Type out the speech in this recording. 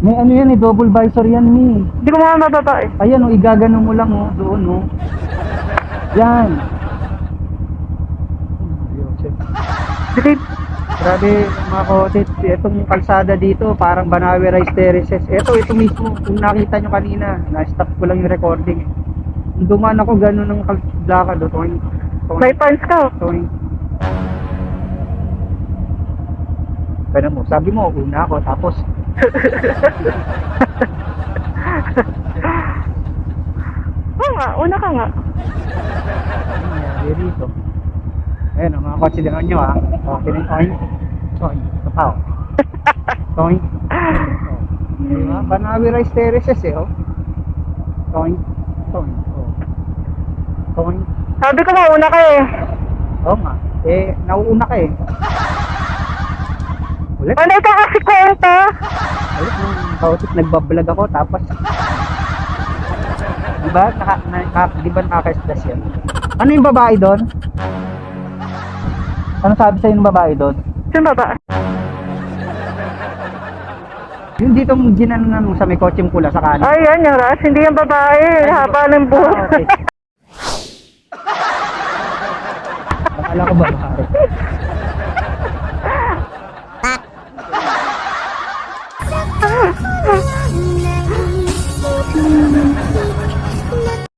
May ano yan eh, double visor yan ni. Hindi ko mga mababa eh. Ayan o, igagano mo lang o, doon o. Yan. Sige. Grabe mga kotit, itong kalsada dito, parang Banawe Rice Terraces. Ito mismo, kung nakita nyo kanina, na-stop ko lang yung recording. Nung dumaan ako, gano'n ng lakad o, toing. May pants ka. Toing. Ganun mo, sabi mo, una ako, tapos Oo nga, una ka nga. nangyari dito. Ayan o, mga kotse din nyo ha. Okay na yung toing. Toing, kapaw. Toing. Diba? Banawe Rice Terraces eh, oh. Toing. Toing. Oh. Toing. Sabi ko mauna ka eh. Oo nga. Eh, nauuna ka eh. Ulit. Ano ka kasi kwenta? Ulit nung kausap, nagbablog ako, tapos diba, diba nakaka-stress yan? Ano yung babae doon? Ano sabi sa'yo ng babae doon? Sino ba? Yung dito mong ginanan sa may kotseng pula sa kanan. Ay, yan yung Ras. Hindi yung babae. Haba ng buhok. Ah, okay. Akala ko babae.